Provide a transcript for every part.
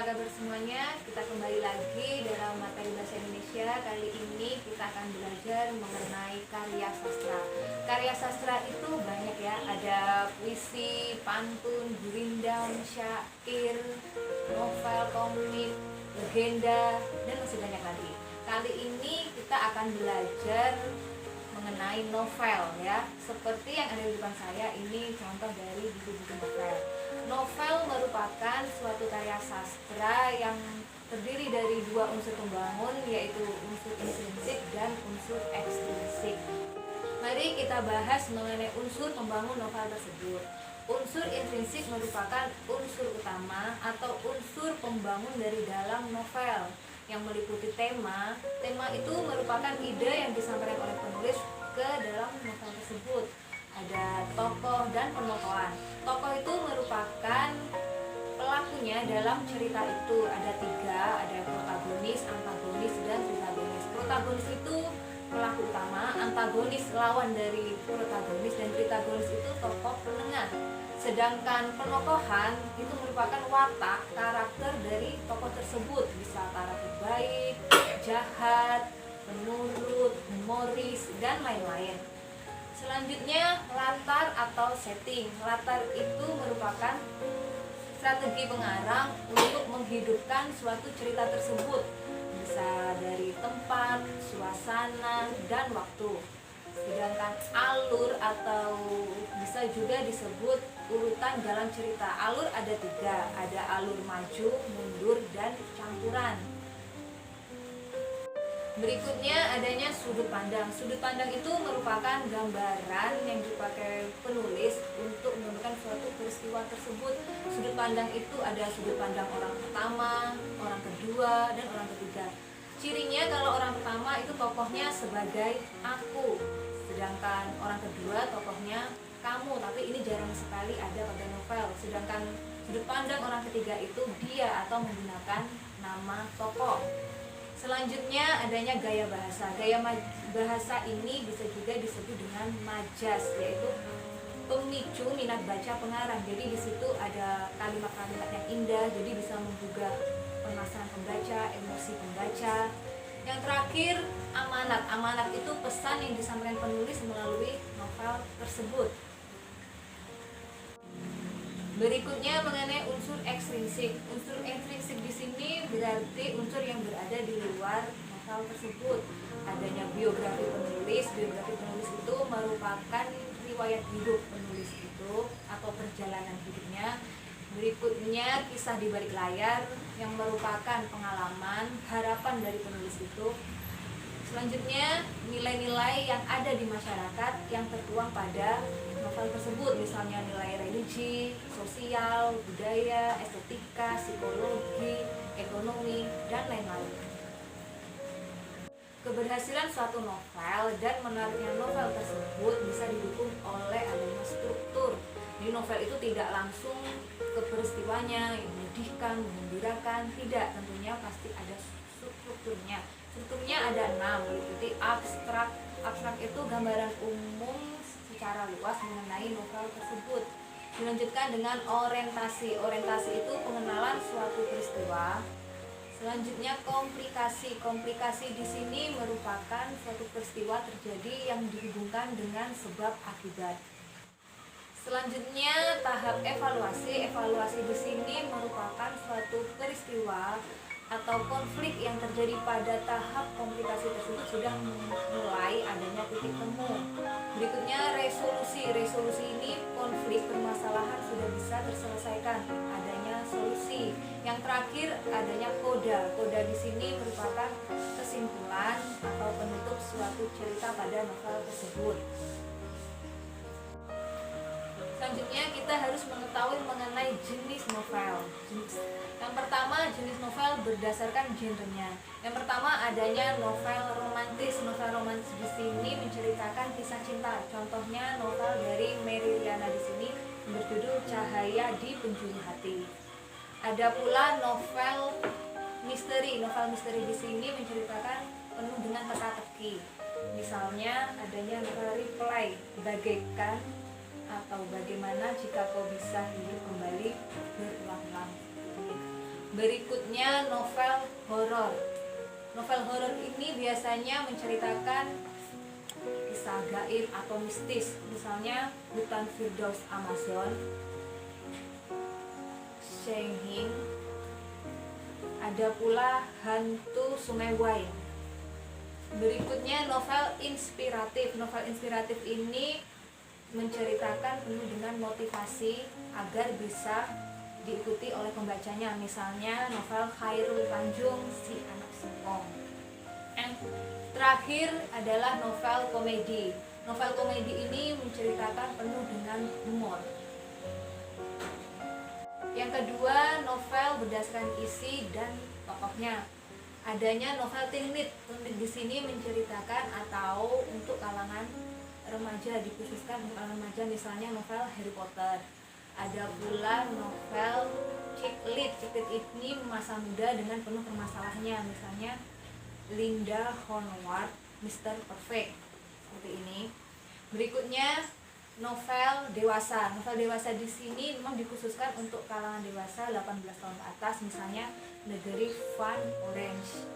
kabar semuanya? Kita kembali lagi dalam materi bahasa Indonesia. Kali ini kita akan belajar mengenai karya sastra. Karya sastra itu banyak ya, ada puisi, pantun, gurindam, syair, novel, komik, legenda, dan masih banyak lagi. Kali ini kita akan belajar mengenai novel ya. Seperti yang ada di depan saya, ini contoh dari buku-buku novel. Novel merupakan suatu karya sastra yang terdiri dari dua unsur pembangun, yaitu unsur intrinsik dan unsur ekstrinsik. Mari kita bahas mengenai unsur pembangun novel tersebut. Unsur intrinsik merupakan unsur utama atau unsur pembangun dari dalam novel yang meliputi tema. Tema itu merupakan ide yang disampaikan oleh penulis ke dalam novel tersebut. Ada tokoh dan penokohan. Tokoh itu merupakan pelakunya dalam cerita itu. Ada tiga, ada protagonis, antagonis, dan tritagonis. Protagonis itu pelaku utama, antagonis lawan dari protagonis, dan tritagonis itu tokoh penengah. Sedangkan penokohan itu merupakan watak karakter dari tokoh tersebut, bisa karakter baik, jahat, penurut, humoris, dan lain-lain. Selanjutnya, latar atau setting. Latar itu merupakan strategi pengarang untuk menghidupkan suatu cerita tersebut, bisa dari tempat, suasana, dan waktu. Sedangkan alur atau bisa juga disebut urutan jalan cerita. Alur ada tiga, ada alur maju, mundur, dan campuran. Berikutnya adanya sudut pandang. Sudut pandang itu merupakan gambaran yang dipakai penulis untuk menentukan suatu peristiwa tersebut. Sudut pandang itu ada sudut pandang orang pertama, orang kedua, dan orang ketiga. Cirinya kalau orang pertama itu tokohnya sebagai aku, sedangkan orang kedua tokohnya kamu, tapi ini jarang sekali ada pada novel. Sedangkan sudut pandang orang ketiga itu dia atau menggunakan nama tokoh. Selanjutnya adanya gaya bahasa. Gaya bahasa ini bisa juga disebut dengan majas, yaitu pemicu minat baca pengarang. Jadi di situ ada kalimat-kalimat yang indah, jadi bisa menggugah perasaan pembaca, emosi pembaca. Yang terakhir, amanat. Amanat itu pesan yang disampaikan penulis melalui novel tersebut. Berikutnya mengenai unsur ekstrinsik. Unsur ekstrinsik di sini berarti unsur yang berada di luar novel tersebut. Adanya biografi penulis. Biografi penulis itu merupakan riwayat hidup penulis itu atau perjalanan hidupnya. Berikutnya kisah di balik layar yang merupakan pengalaman, harapan dari penulis itu. Selanjutnya nilai-nilai yang ada di masyarakat yang tertuang pada novel tersebut, misalnya nilai religi, sosial, budaya, estetika, psikologi, ekonomi, dan lain-lain. Keberhasilan suatu novel dan menariknya novel tersebut bisa didukung oleh adanya struktur. Di novel itu tidak langsung ke peristiwanya yang menyedihkan, menggembirakan, tidak, tentunya pasti ada strukturnya. Strukturnya ada 6, meliputi abstrak. Abstrak itu gambaran umum secara luas mengenai novel tersebut. Dilanjutkan dengan orientasi. Orientasi itu pengenalan suatu peristiwa. Selanjutnya komplikasi. Komplikasi di sini merupakan suatu peristiwa terjadi yang dihubungkan dengan sebab akibat. Selanjutnya tahap evaluasi. Evaluasi di sini merupakan suatu peristiwa atau konflik yang terjadi pada tahap komplikasi tersebut sudah mulai adanya titik temu. Berikutnya resolusi. Resolusi ini konflik permasalahan sudah bisa terselesaikan, adanya solusi. Yang terakhir adanya koda. Koda di sini merupakan kesimpulan atau penutup suatu cerita pada novel tersebut. Selanjutnya kita harus mengetahui mengenai jenis novel. Yang pertama, jenis novel berdasarkan genrenya. Yang pertama adanya novel romantis. Novel romantis di sini menceritakan kisah cinta. Contohnya novel dari Mary Riana di sini berjudul Cahaya di Penjuru Hati. Ada pula novel misteri. Novel misteri di sini menceritakan penuh dengan teka-teki. Misalnya adanya novel Reply, bagaikan atau bagaimana jika kau bisa hidup kembali berulang-ulang. Berikutnya novel horor. Novel horor ini biasanya menceritakan kisah gaib atau mistis, misalnya Hutan Firdaus Amazon, Shenghin, ada pula Hantu Sungai Wine. Berikutnya novel inspiratif. Novel inspiratif ini menceritakan penuh dengan motivasi agar bisa diikuti oleh pembacanya, misalnya novel Khairul Tanjung Si Anak Singkong. Terakhir adalah novel komedi. Novel komedi ini menceritakan penuh dengan humor. Yang kedua, novel berdasarkan isi dan tokohnya. Adanya novel teen lit. Teen lit di sini menceritakan atau untuk kalangan remaja, dikhususkan untuk kalangan remaja, misalnya novel Harry Potter. Ada pula novel chick lit. Chick lit ini masa muda dengan penuh permasalahannya, misalnya Linda Hornwart, Mr. Perfect, seperti ini. Berikutnya novel dewasa. Novel dewasa di sini memang dikhususkan untuk kalangan dewasa 18 tahun ke atas, misalnya Negeri Van Orange.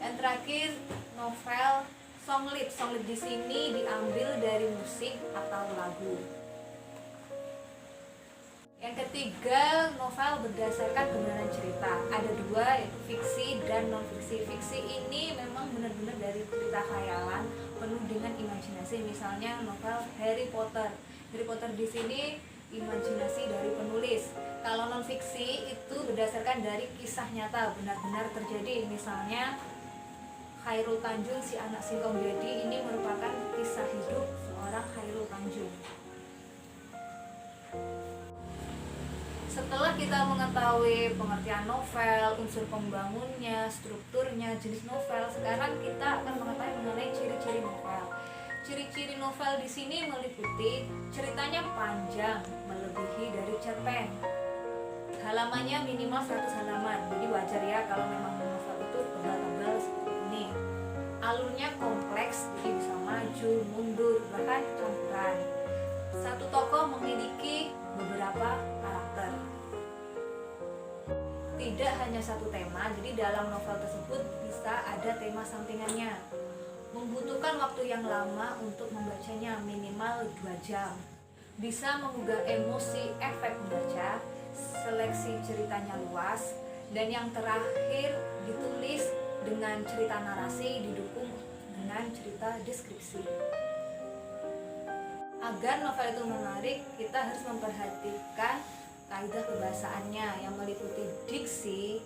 Dan terakhir novel songlit. Songlit di sini diambil dari musik atau lagu. Yang ketiga, novel berdasarkan kebenaran cerita. Ada dua, yaitu fiksi dan non-fiksi. Fiksi ini memang benar-benar dari cerita khayalan, penuh dengan imajinasi. Misalnya novel Harry Potter. Harry Potter di sini imajinasi dari penulis. Kalau non-fiksi itu berdasarkan dari kisah nyata, benar-benar terjadi. Misalnya Khairul Tanjung Si Anak Singkong. Jadi ini merupakan kisah hidup seorang Khairul Tanjung. Setelah kita mengetahui pengertian novel, unsur pembangunnya, strukturnya, jenis novel, sekarang kita akan mengetahui mengenai ciri-ciri novel. Ciri-ciri novel di sini meliputi ceritanya panjang, melebihi dari cerpen. Halamannya minimal 100 halaman. Jadi wajar ya kalau memang novel itu tebal-tebal seperti ini. Alurnya kompleks, jadi bisa maju, mundur, bahkan campuran. Satu tokoh memiliki beberapa karakter. Tidak hanya satu tema, jadi dalam novel tersebut bisa ada tema sampingannya. Membutuhkan waktu yang lama untuk membacanya, minimal 2 jam. Bisa menggugah emosi, efek membaca, seleksi ceritanya luas, dan yang terakhir ditulis dengan cerita narasi didukung dengan cerita deskripsi. Agar novel itu menarik, kita harus memperhatikan kaidah kebahasaannya yang meliputi diksi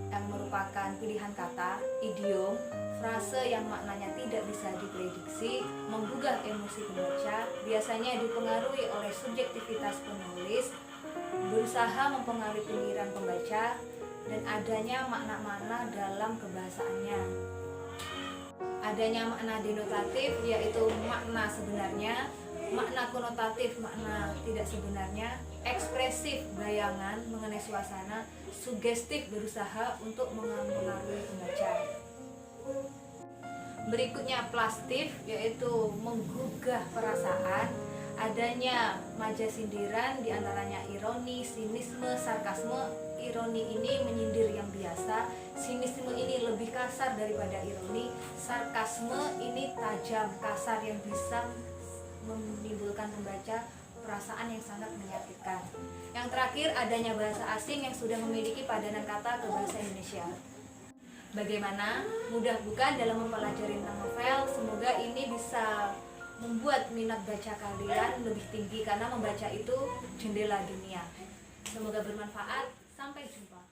yang merupakan pilihan kata, idiom, frase yang maknanya tidak bisa diprediksi, menggugah emosi pembaca, biasanya dipengaruhi oleh subjektivitas penulis, berusaha mempengaruhi pemikiran pembaca, dan adanya makna-makna dalam kebahasaannya. Adanya makna denotatif, yaitu makna sebenarnya, makna konotatif, makna tidak sebenarnya, ekspresif, bayangan mengenai suasana, sugestif, berusaha untuk mempengaruhi pembaca. Berikutnya plastif, yaitu menggugah perasaan, adanya maja sindiran, diantaranya ironi, sinisme, sarkasme. Ironi ini menyindir yang biasa, sinisme ini lebih kasar daripada ironi, sarkasme ini tajam, kasar yang bisa menimbulkan pembaca perasaan yang sangat menyakitkan. Yang terakhir, adanya bahasa asing yang sudah memiliki padanan kata ke bahasa Indonesia. Bagaimana? Mudah bukan dalam mempelajari tentang novel? Semoga ini bisa membuat minat baca kalian lebih tinggi, karena membaca itu jendela dunia. Semoga bermanfaat. Sampai jumpa.